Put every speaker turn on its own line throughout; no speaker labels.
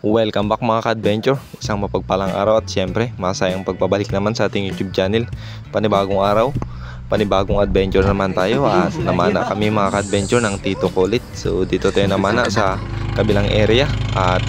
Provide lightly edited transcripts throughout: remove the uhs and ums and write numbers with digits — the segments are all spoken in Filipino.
Welcome back mga ka-adventure. Isang mapagpalang araw at syempre masayang pagpabalik naman sa ating YouTube channel. Panibagong araw, panibagong adventure naman tayo at namana kami mga ka-adventure ng Tito Kulit. So dito tayo namana sa kabilang area at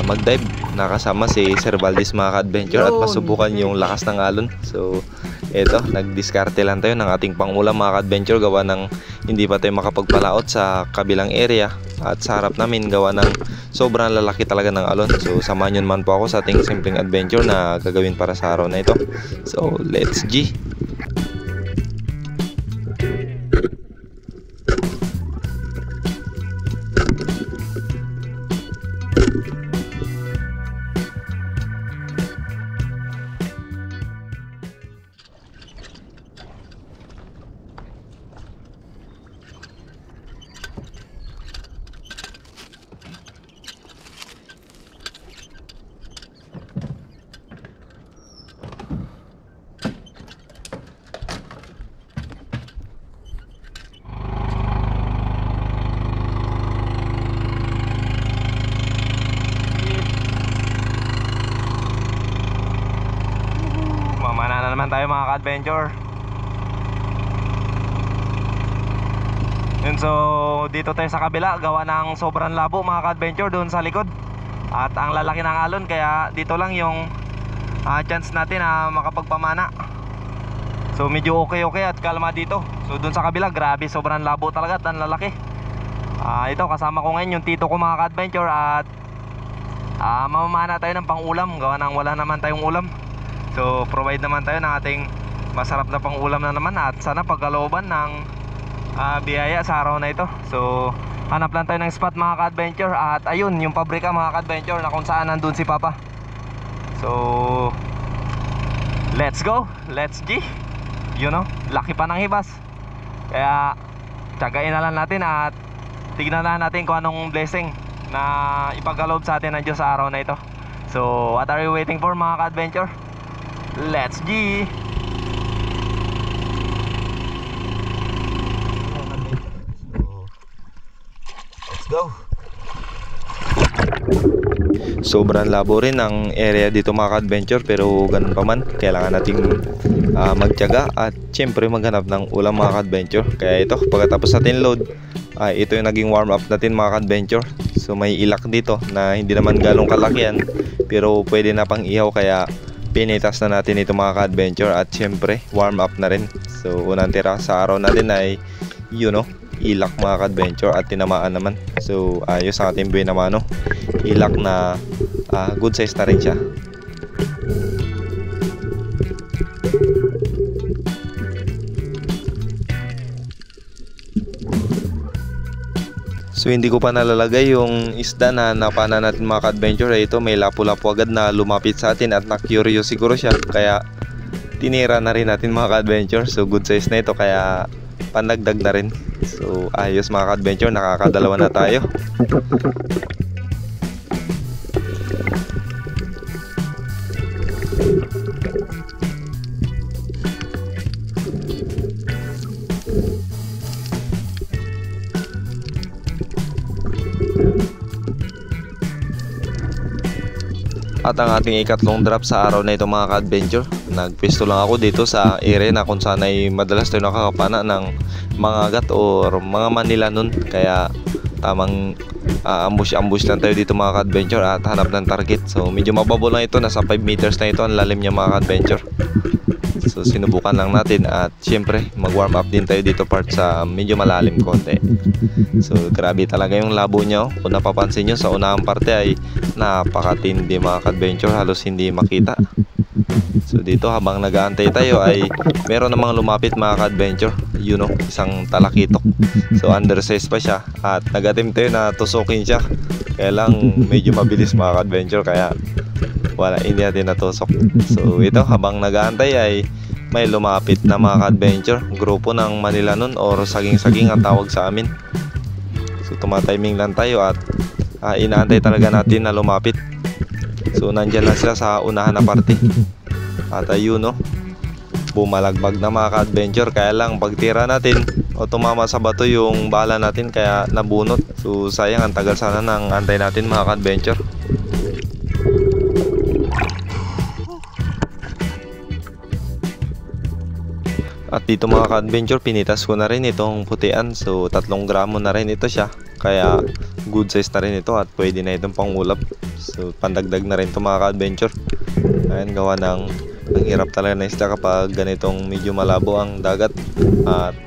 mag-dive. Nakasama si Sir Valdez mga ka-adventure at masubukan yung lakas ng alon. So eto, nagdiskarte lang tayo ng ating pangulam mga ka-adventure gawa ng hindi pa tayo makapagpalaot sa kabilang area at sa harap namin gawa ng sobrang lalaki talaga ng alon. So samahan nyo naman po ako sa ating simpleng adventure na gagawin para sa araw na ito. So let's G! Mamana na naman tayo mga ka-adventure. Yun, so dito tayo sa kabila gawa ng sobrang labo mga ka-adventure doon sa likod. At ang lalaki ng alon kaya dito lang yung chance natin na makapagpamana. So medyo okay at kalma dito. So doon sa kabila grabe sobrang labo talaga at ang lalaki. Ito kasama ko ngayon yung tito ko mga ka-adventure at mamamana tayo ng pang-ulam gawa ng wala naman tayong ulam. So provide naman tayo ng ating masarap na pang-ulam na naman at sana pagkalooban ng biyaya sa araw na ito. So hanap lang tayo ng spot mga ka-adventure at ayun yung pabrika mga ka-adventure na kung saan nandun si Papa. So let's go, let's G. You know, laki pa ng hibas. Kaya tiyagain na lang natin at tignan na natin kung anong blessing na ipagkaloob sa atin ng Diyos sa araw na ito. So what are you waiting for mga ka-adventure? Let's G! Let's go! Sobrang labo rin ang area dito mga ka-adventure pero ganun pa man kailangan nating magtiyaga at syempre maghanap ng ulam mga ka-adventure. Kaya ito pagkatapos natin load ito yung naging warm up natin mga ka-adventure. So may ilak dito na hindi naman galong kalakihan pero pwede na pang ihaw kaya pinitas na natin ito mga ka-adventure at syempre warm up na rin. So unang tira sa araw natin ay ilak mga ka-adventure at tinamaan naman. So ayos ang ating buhay naman ilak na good size na rin siya. So hindi ko pa nalalagay yung isda na napana natin mga ka-adventure. Ito may lapu-lapu agad na lumapit sa atin at na-curious siguro siya. Kaya tinira na rin natin mga ka-adventure. So good size na ito kaya pandagdag na rin. So ayos mga ka-adventure, nakakadalawa na tayo. At ang ating ikatlong drop sa araw na ito mga ka-adventure, nagpwesto lang ako dito sa area na kung saan ay madalas tayo nakakapana ng mga agat o mga manila nun. Kaya tamang ambush lang tayo dito mga ka-adventure at hanap ng target. So medyo mababaw lang ito, nasa 5 meters na ito ang lalim niya mga ka-adventure. So sinubukan lang natin at syempre mag warm up din tayo dito part sa medyo malalim konti. So grabe talaga yung labo niya. Kung napapansin nyo sa unahang parte ay napakatindi mga ka-adventure, halos hindi makita. So dito habang nag-aantay tayo ay meron namang lumapit mga ka-adventure, isang talakitok. So undersize pa siya at nag-attempt tayo na tusukin siya. Kaya lang medyo mabilis mga ka-adventure kaya hindi natin natusok. So ito habang nag-aantay ay may lumapit na mga ka-adventure, grupo ng Manila nun or saging-saging ang tawag sa amin. So tumatiming lang tayo at inaantay talaga natin na lumapit. So nandyan lang sila sa unahan na parte. At ayun bumalagbag na mga ka-adventure. Kaya lang pagtira natin o tumama sa bato yung bala natin kaya nabunot. So sayang, ang tagal sana ng antay natin mga ka-adventure. At dito mga ka-adventure, pinitas ko na rin itong putian. So 3 gramo na rin ito siya. Kaya good size na rin ito at pwede na itong pangulap. So pandagdag na rin ito mga ka-adventure. Ayan, gawa ng ang hirap talaga na isda kapag ganitong medyo malabo ang dagat. At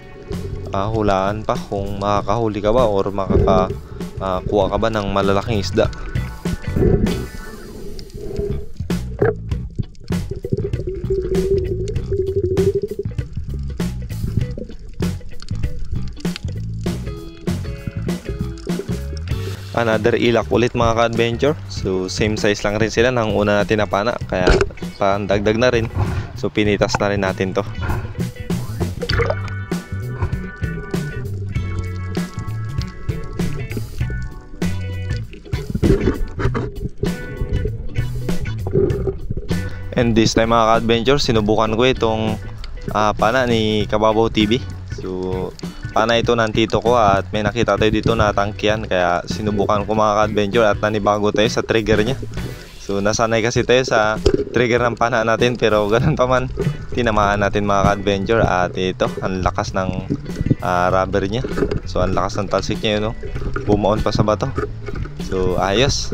hulaan pa kung makakahuli ka ba or makakakuha ka ba ng malalaking isda. Another ilak ulit mga ka-adventure. So same size lang rin sila ng una natin na pana, kaya pandagdag na rin. So pinitas na rin natin to. And this time mga ka-adventure, sinubukan ko itong pana ni Kababaw TV. So pana ito ng tito ko at may nakita tayo dito na tangkihan, kaya sinubukan ko mga ka-adventure at nanibago tayo sa trigger niya. So nasanay kasi tayo sa trigger ng pana natin, pero ganun pa man tinamaan natin mga ka-adventure. At ito, ang lakas ng rubber niya. So ang lakas ng talsik niya yun, no? Bumaon pa sa bato. So ayos,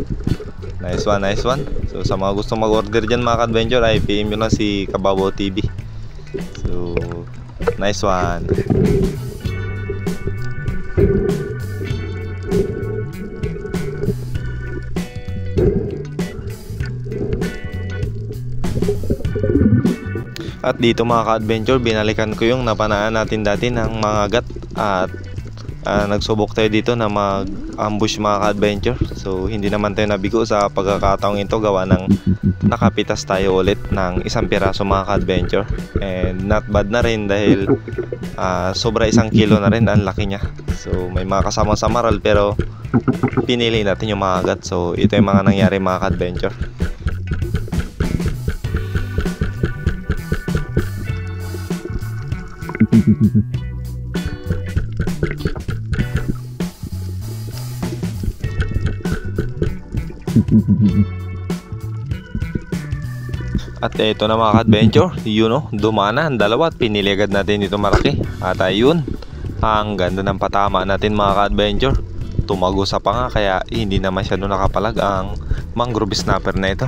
nice one, nice one. So sa mga gusto mag-order dyan mga ka-adventure ay PM nyo lang si Kababaw TV. So nice one. At dito mga ka-adventure, binalikan ko yung napanaan natin dati ng mga gat. At nagsubok tayo dito na mag-ambush mga ka-adventure. So hindi naman tayo nabigo sa pagkakataong ito, gawa ng nakapitas tayo ulit ng 1 piraso mga ka-adventure. And not bad na rin dahil sobra 1 kilo na rin, ang laki niya. So may mga kasama sa maral pero pinili natin yung mga gat. So ito yung mga nangyari mga ka-adventure. At ito na mga ka-adventure, yun o, dumana ang dalawa at pinili agad natin dito malaki. At ayun, ang ganda ng patama natin mga ka-adventure. Tumago sa panga kaya hindi na masyado nakapalag ang mangrove snapper na ito.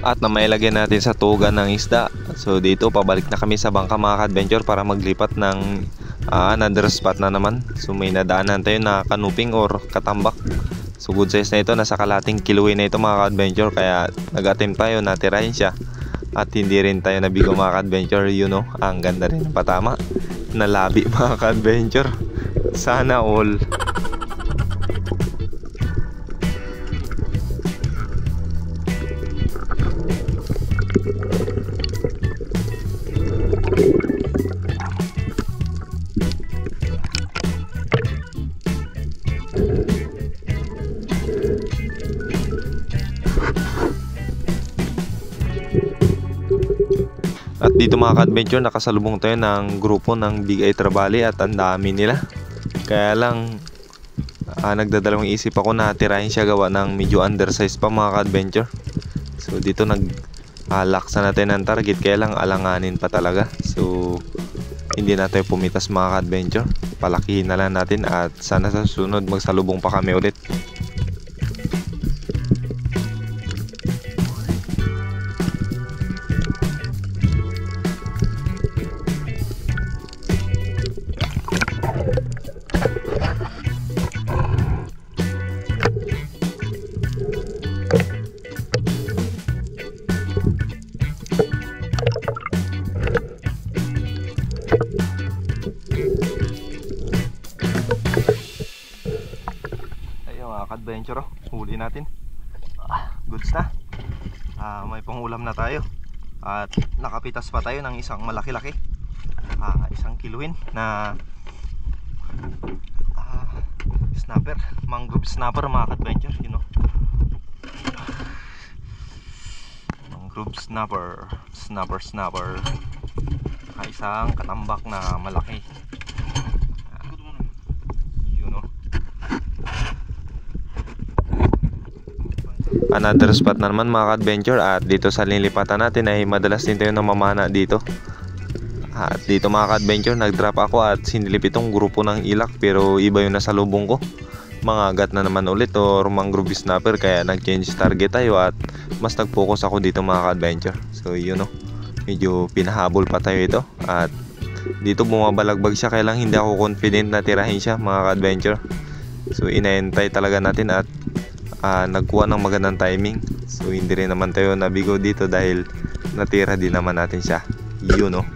At na mailagay natin sa tugan ng isda. So dito pabalik na kami sa bangka mga ka-adventure para maglipat ng another spot na naman. So may nadaanan tayo na kanuping or katambak. So good size na ito, nasa kalating kiloin na ito mga ka-adventure, kaya nag-attempt tayo na tirahin siya. At hindi rin tayo nabigo mga ka-adventure, you know, ang ganda rin ng patama. Nalabi mga ka-adventure. Sana all. At dito mga ka-adventure, nakasalubong tayo ng grupo ng Big Eye Trevally at ang dami nila. Kaya lang nagdadalawang isip ako na tirahin siya, gawa ng medyo undersize pa mga ka-adventure. So dito laksa natin ang target, kaya lang alanganin pa talaga. So hindi na tayo pumitas mga ka-adventure, palakihin na lang natin at sana sa susunod magsalubong pa kami ulit. ka-adventure, oh. Huli natin. Goods na. May pangulam na tayo. At nakapitas pa tayo ng isang malaki-laki. Isang kiluin na snapper, mangrove snapper mga ka-adventure, you know. Mangrove snapper, snapper. Isang katambak na malaki. Another spot na naman mga ka-adventure, at dito sa linlipatan natin ay madalas din tayo namamana dito. At dito mga ka-adventure, nag-drop ako at sinilip itong grupo ng ilak, pero iba yung nasa lubong ko. Mga agat na naman ulit or mangrove snapper, kaya nag-change target tayo at mas nag-focus ako dito mga ka-adventure. So yun, no, medyo pinahabol pa tayo ito, at dito bumabalagbag siya, kaya lang hindi ako confident na tirahin siya mga ka-adventure. So inaantay talaga natin at nagkuha ng magandang timing. So hindi rin naman tayo nabigo dito dahil natira din naman natin siya. Yun, no,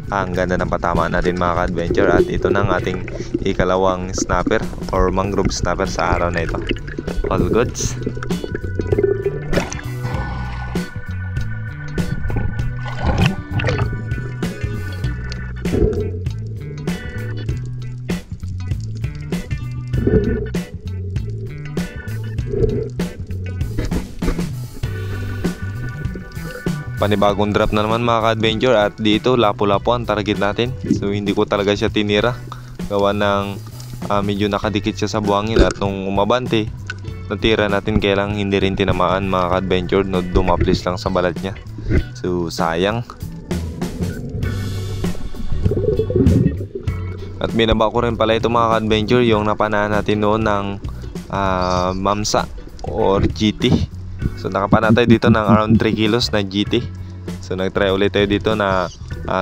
ang ganda ng patama natin mga ka-adventure. At ito na ang ating ikalawang snapper or mangrove snapper sa araw na ito. All goods. Panibagong drop na naman mga ka-adventure, at dito lapo-lapo ang target natin. So hindi ko talaga siya tinira, gawa ng medyo nakadikit siya sa buhangin, at nung umabante natira natin, kaya lang hindi rin tinamaan mga ka-adventure, no, dumaplis lang sa balat niya. So sayang. At binaba ko rin pala ito mga ka-adventure, yung napanahan natin noon ng mamsa or GT. So nakapana tayo dito ng around 3 kilos na GT. So nagtry ulit tayo dito na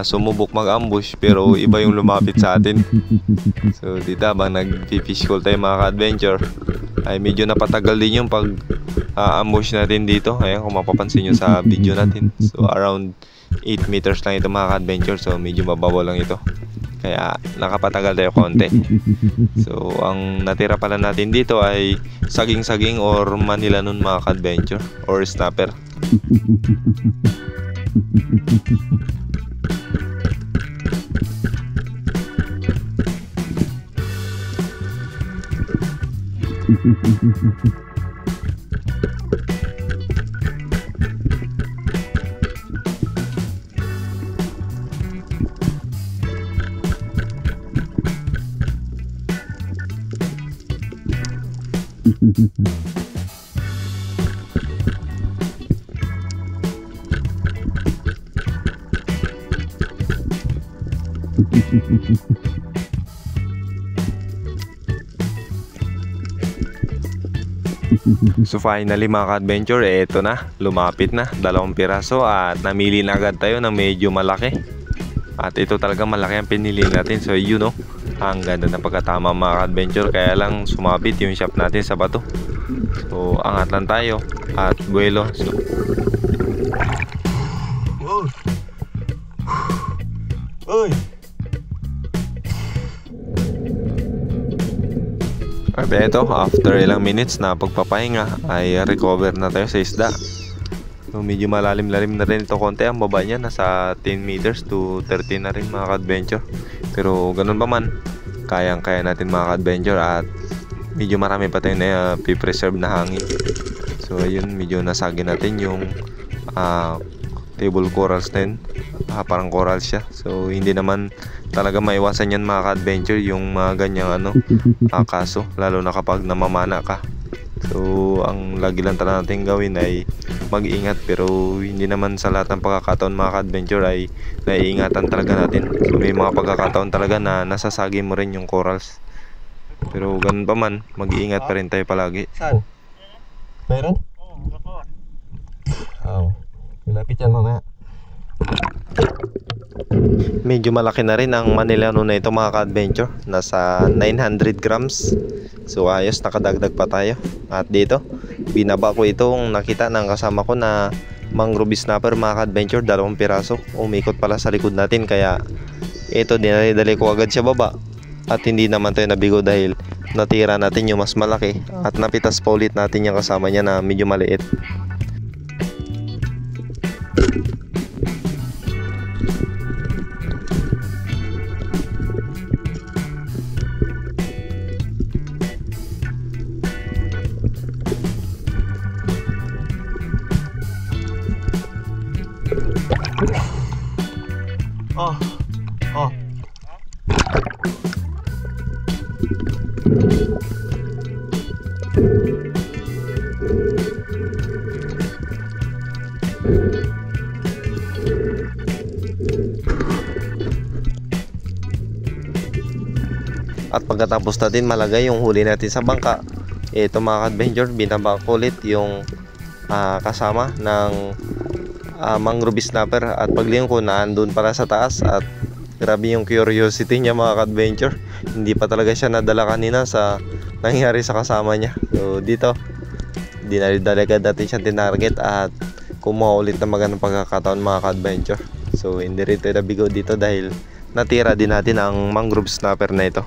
sumubok mag-ambush, pero iba yung lumapit sa atin. So dito habang nag-fish call tayo mga ka-adventure, ay medyo napatagal din yung pag-ambush natin dito. Ayan, kung mapapansin nyo sa video natin. So around 8 meters lang ito mga ka-adventure. So medyo mababaw lang ito, kaya nakapatagal tayo konti. So ang natira pala natin dito ay saging-saging or Manila nun mga ka-adventure, or snapper. So finally mga ka-adventure, ito na, lumapit na, 2 piraso, at namili na agad tayo ng medyo malaki. At ito talaga malaki ang pinili natin. So you know, ang ganda ng pagkatama mga ka-adventure, kaya lang sumabit yung shop natin sa bato. So angat lang tayo at buwelo. So Uy! At eto, after ilang minutes na pagpapahinga ay recover na tayo sa isda. So medyo malalim-lalim na rin ito konti. Ang baba niya nasa 10 meters to 13 na rin mga ka-adventure. Pero ganun pa man, kayang-kaya natin mga ka-adventure, at medyo marami pa tayo na preserve na hangin. So ayun, medyo nasagi natin yung table corals na yun. Parang coral siya. So hindi naman talaga maiwasan yan mga ka-adventure, yung mga ganyang kaso, lalo na kapag namamana ka. So ang lagi lang talaga natin gawin ay mag-ingat, pero hindi naman sa lahat ng pagkakataon mga ka-adventure ay naiingatan talaga natin. So may mga pagkakataon talaga na nasasagi mo rin yung corals, pero ganun pa man, mag-iingat pa rin tayo palagi.
Saan? Meron? Oo, malapit yan mamaya.
Medyo malaki na rin ang Manilano na ito mga ka-adventure, nasa 900 grams. So ayos, nakadagdag pa tayo. At dito, binaba ko itong nakita ng kasama ko na mangrove snapper mga ka-adventure, 2 piraso. Umikot pala sa likod natin, kaya ito dinali-dali ko agad siya baba. At hindi naman tayo nabigo dahil natira natin yung mas malaki at napitas pa ulit natin yung kasama niya na medyo maliit.
Oh. Oh.
At pagkatapos natin malagay yung huli natin sa bangka, ito mga adventure, binaba ko ulit yung kasama ng mangrove snapper. At paglingon ko, naandun pala sa taas. At grabe yung curiosity niya mga adventure, hindi pa talaga siya nadala kanina sa nangyari sa kasama niya. So dito, dinali-dalaga natin siya tinarget at kumuha ulit ng magandang pagkakataon mga adventure. So hindi rin tayo nabigo dito dahil natira din natin ang mangrove snapper na ito.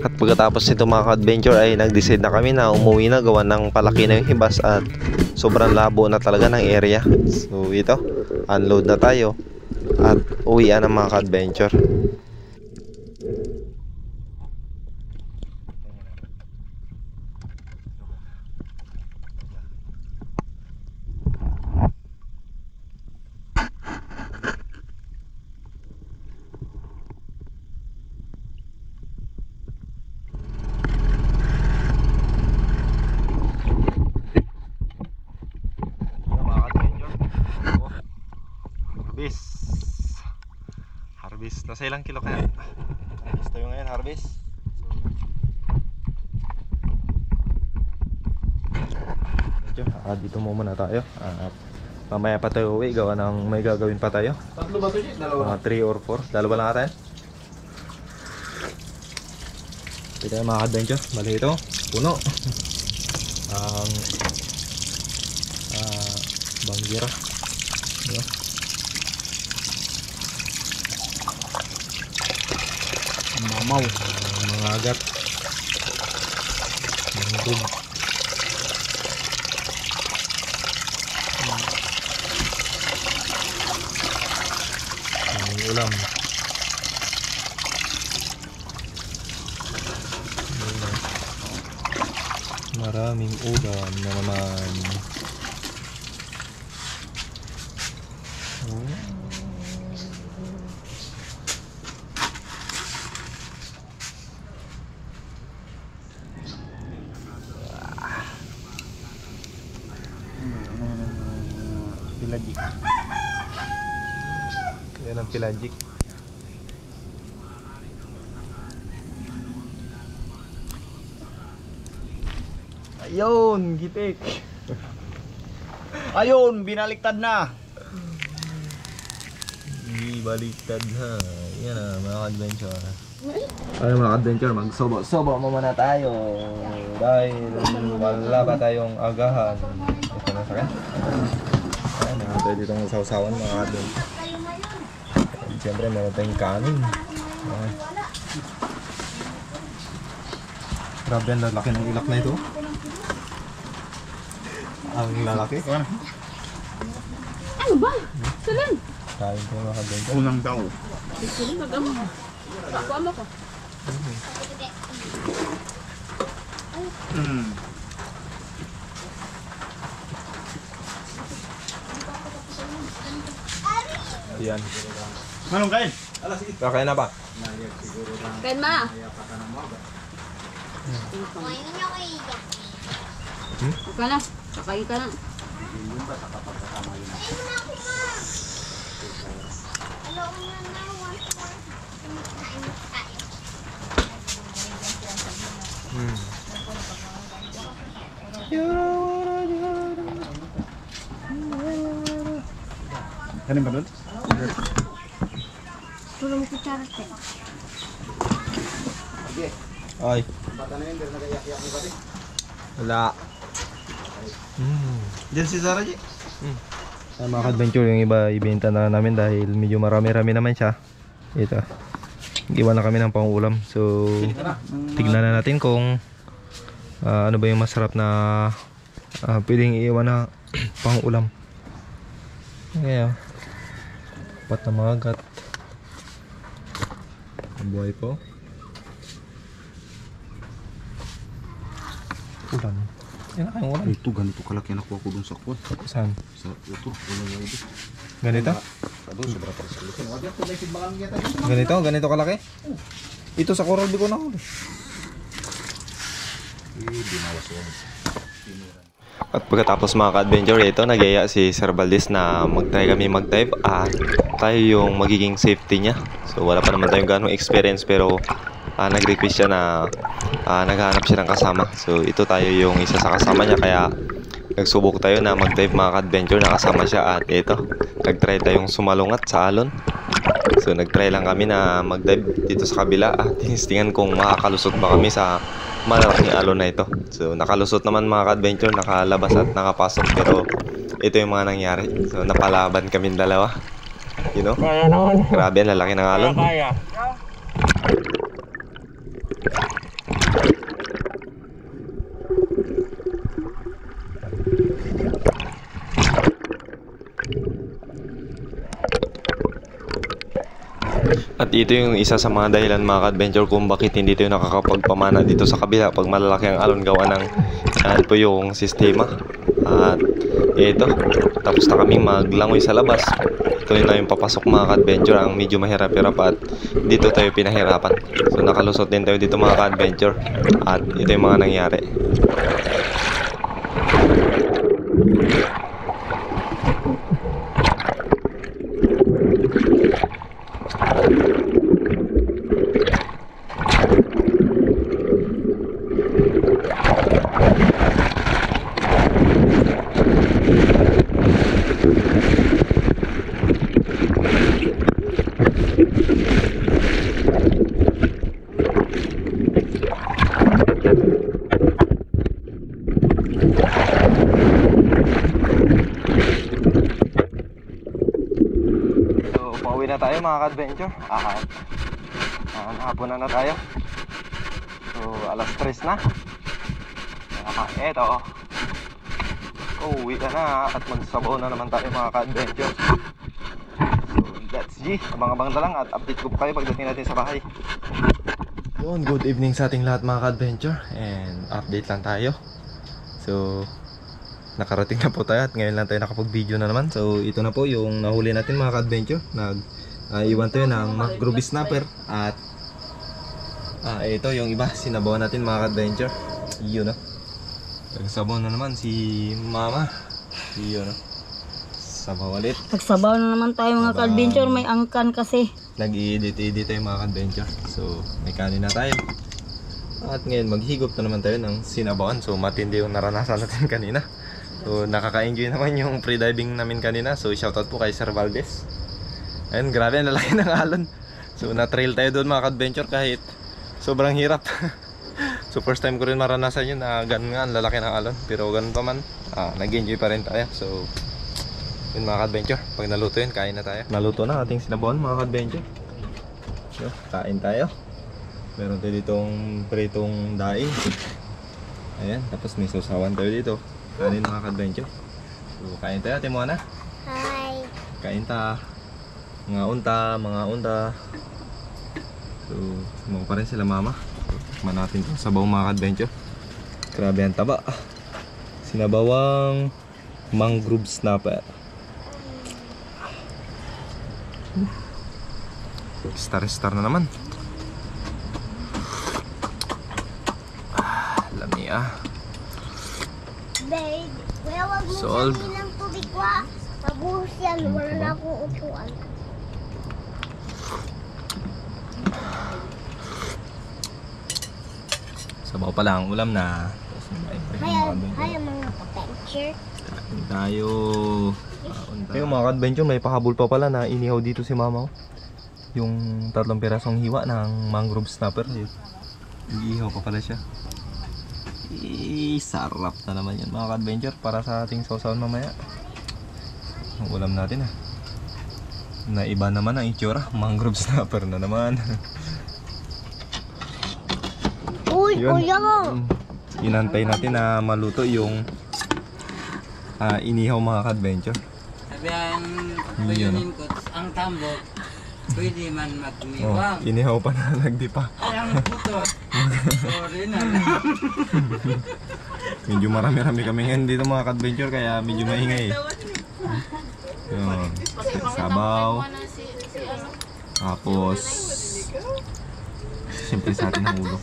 At pagkatapos nito mga adventure ay nag-decide na kami na umuwi na, gawa ng palaki na yung hibas at sobrang labo na talaga ng area. So ito, unload na tayo at uwian ng mga adventure. Harvest. Nasa ilang kilo kaya? Harvest tayo ngayon, harvest. Dito muna tayo. Mamaya pa tayo uwi, gawa ng may gagawin pa tayo.
Tatlo ba ito? Dalawa.
Mga 3 or 4. Dalawa lang ata yan. Ito yung mga adventure. Bali ito, puno. Ang bangira. Ito. Mamaw, mga agat, mangrove, ang ulam, maraming ulam na naman. Pelagic. Yan ang pelagic. Ayun, gitik.
Ayun, binaliktad na.
Baliktad na. Yan na mga adventure. Ayun mga adventure, magsobo-sobo muna tayo. Dahil wala pa tayong agahan. Ito na sa akin. Ayan, meron tayo ditong sausawan mga adventure. Siyempre meron tayong kanin. Ayan. Grabe ang lalaki ng ilak na ito. Ang lalaki.
Ano ba? Salan?
Kain ko mga adventure.
Unang daw.
Salan, mag-amo. Ako amo ko.
Yan.
Manong kain?
Kakain na ba?
Kain ma. Ka na. Kakain ka na.
Kanin ba doon?
Tulong mo kutsara, te.
Ay. Wala.
Diyan si Sarah, G.
Mga ka-adventure, yung iba ibenta na namin dahil medyo marami-rami naman siya. Ito. Iwan na kami ng pangulam. So, tignan na natin kung ano ba yung masarap na pwedeng iiwan na pangulam. Ngayon. Pat na mga gat. Ang buhay po. Ulan. Yan na kayong ulan.
Ito, ganito kalaki na nakuha ko dun sa kwan.
Saan?
Sa ito, ulan na ito.
Ganito?
Ado, sobra pa sa lukin.
Ganito kalaki? Ito sa Coral Bicol na huli.
Binawas yan.
At pagkatapos mga ka-adventure, ito nagaya si Sir Valdez na mag-try kami mag-dive at tayo yung magiging safety niya. So wala pa naman tayong ganong experience pero nag-request siya na naghahanap siya ng kasama. So ito tayo yung isa sa kasama niya kaya nagsubok tayo na mag-dive mga ka-adventure na kasama siya at ito, nag-try tayong sumalungat sa alon. So nag-try lang kami na mag-dive dito sa kabila at tinistingan kung makakalusot ba kami sa malaking alon na ito. So nakalusot naman mga ka-adventure, nakalabas at nakapasok pero ito yung mga nangyari. So napalaban kami dalawa. You know? Grabe, ang lalaki ng alon. At ito yung isa sa mga dahilan mga ka-adventure kung bakit hindi tayo nakakapagpamana dito sa kabila pag malalaki ang alon gawa ng yan po yung sistema. At ito, tapos na kami maglangoy sa labas. Ito na yung papasok mga ka-adventure, ang medyo mahirap-hirap at dito tayo pinahirapan. So nakalusot din tayo dito mga ka-adventure at ito yung mga nangyari. Pauwi na tayo mga ka-adventure. Hapon na tayo. So alas 3 na. Eto. Uwi ka na at magsabaw na naman tayo mga ka-adventure. So that's G. Abang-abang na lang at update ko pa kayo pagdating natin sa bahay. Yun, good evening sa ating lahat mga ka-adventure. And update lang tayo. So nakarating na po tayo at ngayon lang tayo nakapag-video na naman. So ito na po yung nahuli natin mga ka-adventure. Iwan tayo ng mangrove snapper. At ito yung iba, sinabaw natin mga ka-adventure. Yun no. Nagsabaw na naman si mama. Yun no. Sabaw ulit.
Nagsabaw na naman tayo mga ka-adventure. May angkan kasi.
Nag-i-edit tayo mga ka-adventure. So may kanin na tayo. At ngayon maghigop na naman tayo ng sinabawan. So matindi yung naranasan natin kanina. So nakaka-enjoy naman yung pre-diving namin kanina. So shoutout po kay Sir Valdez. Ayun, grabe ang lalaki ng alon. So na-trail tayo doon mga ka-adventure kahit sobrang hirap. So first time ko rin maranasan yun na ganun nga ang lalaki ng alon. Pero ganun pa man, nag-enjoy pa rin tayo. So yun mga ka-adventure, pag naluto yun, kain na tayo. Naluto na ating sinabawan mga ka-adventure. So, kain tayo. Meron tayo ditong pritong daing. Ayan, tapos may sausawan tayo dito. Kanin mga ka-adventure. So kain tayo, Ate Mona.
Hi.
Kain ta. Mga unta. So sumama pa rin sila mama. Tikman natin itong sabaw mga ka-adventure. Grabe ang taba. Sinabawang mangrove snapper. Star na naman. Lami
Babe, wag mo
Solve.
sabihin ng tubig ko. Mabuhos yan, wala na akong upuan.
Sabaw pa lang, ulam na.
Kaya mga ka-adventure.
Kain tayo. Kain tayo. Ayun mga ka-adventure, may pahabol pa pala na inihaw dito si mama. Yung 3 pirasong hiwa ng mangrove snapper. Iihaw pa pala siya. Sarap na naman yan mga ka-adventure para sa ating sausawan mamaya. Ang ulam natin na iba naman ang itsura. Mangrove snapper na naman.
Uy,
Yun.
kuya mo.
Inantay natin na maluto yung inihaw mga ka-adventure.
Sabi ang
Yun,
bayunin ko, ang tambok, pwede man
Oh,
magniwang.
inihaw pa na nagdi pa.
Ay, ang puto. Sorry na.
Medyo marami-rami kami ngayon dito mga ka-adventure kaya medyo maingay. Yun. Sabaw. Tapos siyempre sa atin ang ulo.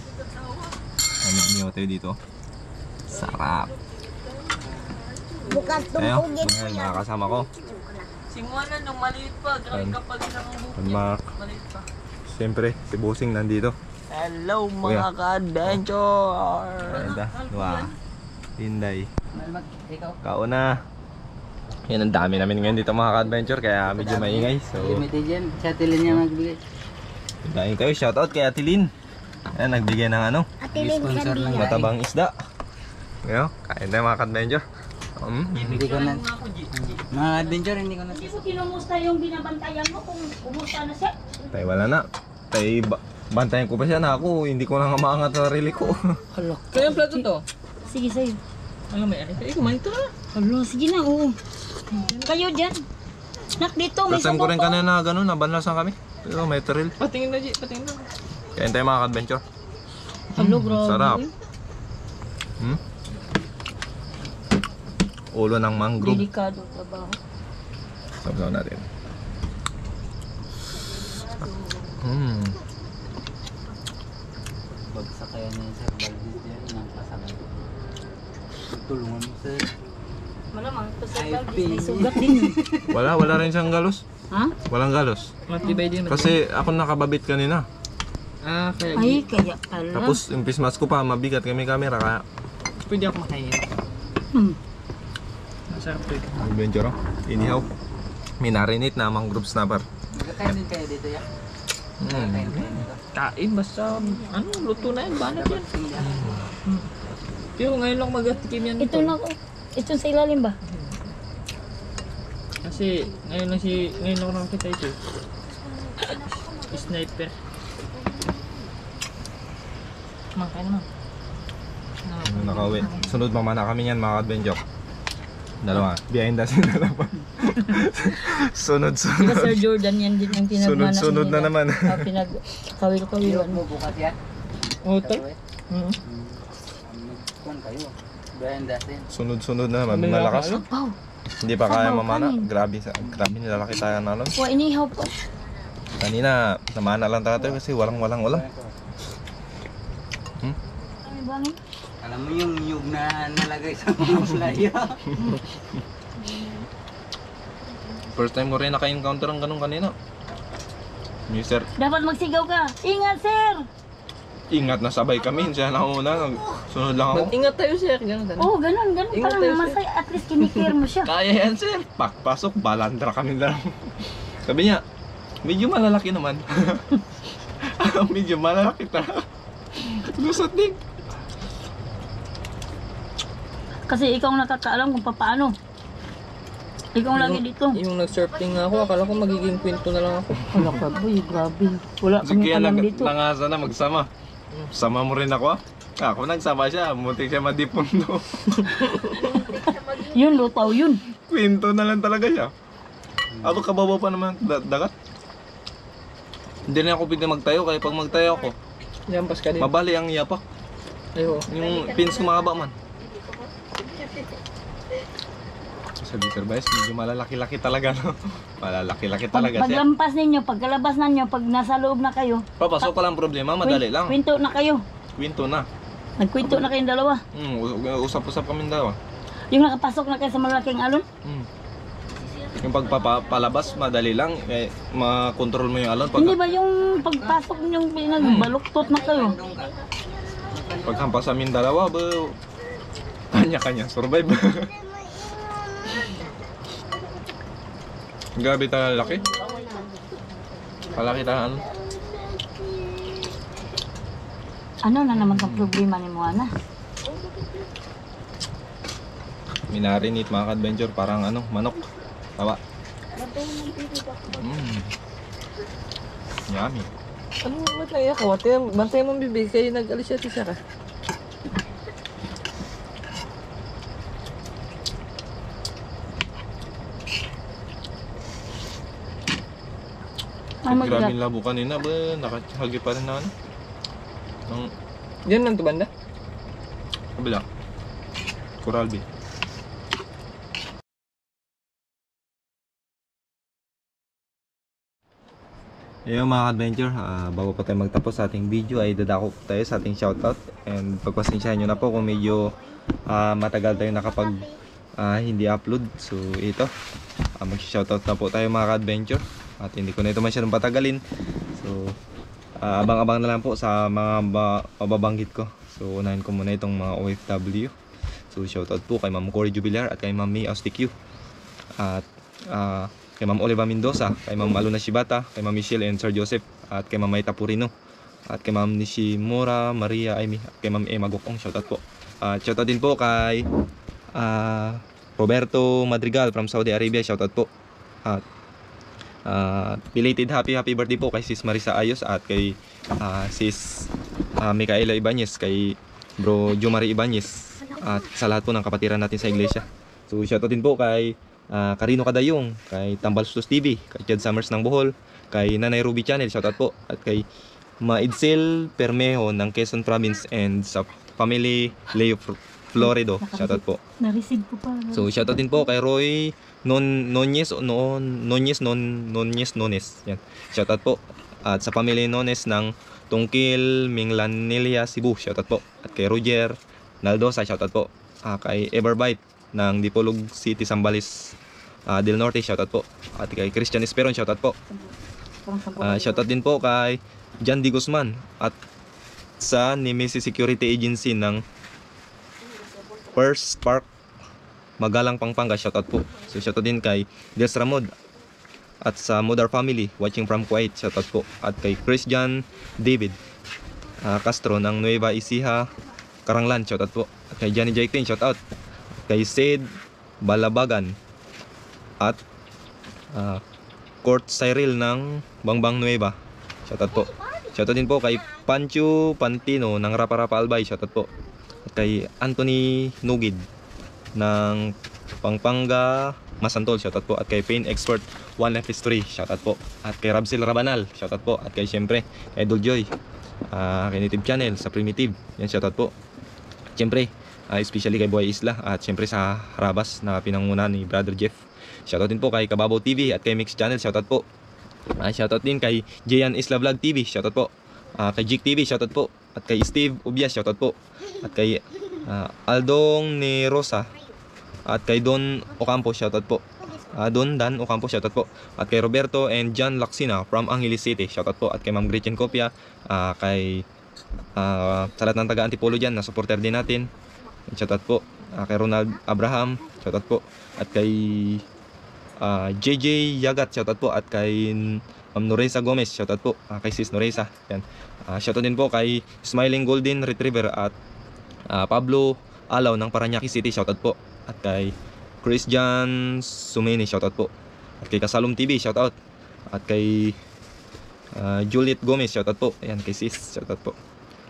Inihaw tayo dito. Sarap.
Bukas
Ayo,
tumpugin ko
ayan,
yan.
mga kasama ko.
Simula nung maliit pa, gawin kapag isang buko
Mark.
maliit pa.
Siyempre, si Busing nandito.
Hello
Kuya.
mga ka-adventure!
Ganda. Wow. Tinday.
Ikaw,
Kauna. Yan, ang dami namin ngayon dito mga ka-adventure kaya medyo maingay. So,
limited yan. Sa tilin niya magbigay.
dahil kayo, shoutout kay Atilin. Ayan, nagbigay ng ano,
Atilin
Sponsor lang.
Sandia.
matabang isda. Ngayon, kain tayo mga ka-adventure.
Hindi ko na, mga adventure, hindi ko na.
Hindi mo kinumusta yung binabantayan mo kung kumusta na siya.
Tayo wala na. Tayo bantayan ko pa siya na ako. Hindi ko na nga maangat sa sarili ko.
Hala. Kaya yung plato to?
Sige sa'yo.
Ano may ari? Eh, kumain to na.
Hala, sige na, oo. Kayo dyan. Nak, dito, may
Last time ko rin
sabaw pa.
kanina ganun, nabanlasan kami. Pero may thrill.
Patingin na, G. Patingin na.
Kain tayo mga ka-adventure.
Hala, grabe.
Sarap. Ulo ng mangrove.
Delikado trabaho.
Sabaw natin.
Bagsak kaya niya yung Sir Valdez dyan, ng pasagal. Tulungan mo sir.
Malamang, ito sa
Ay,
Valdez,
ping.
may sugat din.
Wala rin siyang galos.
Ha?
Walang galos.
Matibay din.
Kasi ako nakababit kanina.
Ah, kaya
Ay, kaya pala.
Tapos yung face mask ko pa, mabigat kami camera kaya
pwede ako makain.
Hmm.
Masarap to.
adventure oh. Inihaw. Minarinate na mangrove snapper.
Magkakain din kayo dito ya? Magkakain kayo dito.
Kain, basta, ano, luto na yan. Banat yan. Pero ngayon lang mag-atikim yan.
Ito na, ito sa ilalim ba?
Kasi ngayon lang nakita ito. Sniper. Makain naman.
Nakauwi. Sunod mamana kami yan mga adventure. Dalawa. Behind the scene na naman. Sunod.
Sila Sir Jordan yan din ang pinagmana.
Sunod na naman.
Pinag-kawil-kawilan mo.
Bukas yan?
Oh, tal.
Magkuhan kayo. Behind the scene.
Sunod na naman. Malakas.
Wow.
Hindi pa kaya
Sabaw,
mamana.
kanin.
Grabe nilalaki tayo nalon.
Wa, inihaw po.
Kanina, namana lang tayo kasi walang ulam.
Ano bangin?
Alam mo yung yug na nalagay sa mga playa.
First time ko rin naka-encounter ang ganun kanina. Mister,
Dapat magsigaw ka. Ingat, sir!
ingat na sabay kami. Siya na una. Sunod lang ako.
Mag-ingat tayo, sir. Ganun, ganun.
Oo, ganun.
Ingat
Parang
tayo, sir.
masay. At least kinikir mo siya.
Kaya yan sir. Pagpasok, balandra kami lang. Sabi niya, medyo malalaki naman. Medyo malalaki talaga. Lusot din.
Kasi ikaw ang nakakaalam kung paano. Ikaw lagi dito.
Yung nag-surfing nga ako, akala ko magiging kwento na lang ako.
Wala ka, boy. Grabe. Wala kami
Sige,
alam dito.
nangasa na magsama. Sama mo rin ako ah. Ako nagsama siya, muntik siya madipundo.
Yun, lutaw yun.
Kwento na lang talaga siya. Ako kababaw pa naman dagat. Hindi na ako pwede magtayo, kaya pag magtayo ako,
Lampas ka din.
mabali ang yapak.
Ayo.
Yung pins ko mahaba man. Sabi Sir Vice, medyo malalaki-laki talaga no? Malalaki-laki talaga siya.
Paglampas ninyo, pagkalabas ninyo, pag nasa loob na kayo,
Papasok ka lang problema, madali lang.
kwento na kayo.
Kwento na.
Nagkwento na kayong dalawa.
Usap-usap kami daw.
Yung nakapasok na kayo sa malaking alon.
Yung pagpapalabas, madali lang. Eh, makontrol mo yung alon.
Hindi ba yung pagpasok yung pinagbaluktot na kayo?
Paghampas sa amin dalawa, kanya-kanya survive.
Grabe talaga laki. Kalaki talaga ano.
Ano na naman ang problema ni Moana?
Minarinate mga ka-adventure, parang ano, manok. Tawa. Yummy.
Ano ba't naiyak ko? Bantay mong bibig kayo nag-alis siya si Sarah.
Ay,
Grabe
mag-gat.
yung labo kanina ba? Nakahagi pa rin na ano. Ang
Diyan lang to banda?
kabila. Coral Bay. Ayun mga adventure, bago pa tayo magtapos sa ating video ay dadako tayo sa ating shoutout. And pagpasensyahan nyo na po kung medyo matagal tayo nakapag hindi upload. So ito, mag-shoutout na po tayo mga adventure. At hindi ko na ito masyadong patagalin. So abang-abang na lang po sa mga mababanggit ko. So unahin ko muna itong mga OFW. So shoutout po kay Ma'am Cory Jubilar at kay Ma'am May Austikyu. At kay Ma'am Oliva Mendoza, kay Ma'am Aluna Shibata, kay Ma'am Michelle and Sir Joseph, at kay Ma'am Maita Purino, at kay Ma'am Nishimura Maria Aimee, at kay Ma'am Emma Gokong. Shoutout po. Shoutout din po kay Roberto Madrigal from Saudi Arabia. Shoutout po. At belated happy birthday po kay Sis Marisa Ayos at kay Sis Micaela Ibanez, kay Bro Jomari Ibanez, at sa lahat po ng kapatiran natin sa iglesia. So shoutout din po kay Karino Kadayong, kay Tambalstos TV, kay Chad Summers ng Bohol, kay Nanay Ruby Channel, shoutout po, at kay Maidsel Permejo ng Quezon Province and sa family Leo Florido, shoutout po.
Na-receive ko pa.
So shoutout din po kay Roy Nonez. Yan. Shoutout po. At sa family Nones ng Tungkil, Minglanilla, Cebu, shoutout po. At kay Roger Naldosa, shoutout po. Kay Everbite ng Dipolog City, Zambales del Norte, shoutout po. At kay Christian Esperon, shoutout po. Shoutout din po kay John D. Guzman at sa Nemesis Security Agency ng First Park Magalang, Pampanga, shoutout po. So shoutout din kay Des Ramod at sa Modar Family watching from Kuwait, shoutout po. At kay Christian David Castro ng Nueva Ecija, Karanglan, shoutout po. At kay Johnny Jaitin, shoutout. Kay Sid Balabagan at Court Cyril ng Bangbang Nueva, shoutout po. Shoutout din po kay Pancho Pantino ng Rapa-Rapa Albay, shoutout po. At kay Anthony Nugid ng Pampanga Masantol, shoutout po. At kay Pain Expert One Life History, shoutout po. At kay Rabsil Rabanal, shoutout po. At kay siyempre kay Idol Joy, kay Native Channel sa Primitive, yan, shoutout po. Siyempre especially kay Buhay Isla at siyempre sa Harabas na pinangunahan ni Brother Jeff. Shoutout din po kay Kababaw TV at kay Mix Channel, shoutout po. Shoutout din kay Jayan Isla Vlog TV, shoutout po. Kay Jig TV, shoutout po. At kay Steve Ubias, shoutout po. At kay Aldong ni Rosa at kay Don Ocampo, shoutout po. Don Dan Ocampo, shoutout po. At kay Roberto and John Laksina from Angeles City, shoutout po. At kay Ma'am Gretchen Copia, kay sa lahat ng taga-Antipolo dyan na supporter din natin, shoutout po. Kay Ronald Abraham, shoutout po. At kay JJ Yagat, shoutout po. At kay Ma'am Noresa Gomez, shoutout po. Kay Sis Noresa, yan. Shoutout din po kay Smiling Golden Retriever at Pablo Alaw ng Paranaque City, shoutout po. At kay Christian Sumeni, shoutout po. At kay Kasalom TV, shoutout. At kay Juliet Gomez, shoutout po. Ayan, kay Sis, shoutout po.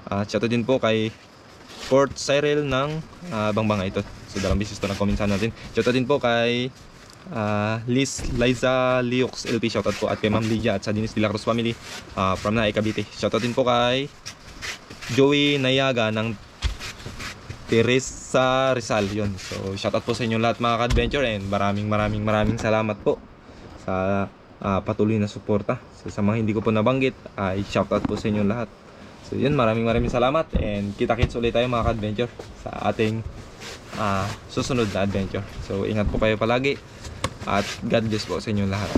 Shoutout din po kay Court Cyril ng Bangbanga, ito. So dalang bisis to nag-comment natin. Shoutout din po kay Liza Liox LP, shoutout po. At kay Ma'am Lydia at sa Dinis de la Cruz family from Nae, Cavite. Shoutout din po kay Joey Nayaga ng Teresa Rizal, yun. So shoutout po sa inyo lahat mga ka-adventure, and maraming salamat po sa patuloy na suporta. So sa mga hindi ko po nabanggit, ay shoutout po sa inyo lahat. So yun, maraming salamat, and kita-kits ulit tayo mga ka-adventure sa ating susunod na adventure. So ingat po kayo palagi, at God bless po sa inyo lahat.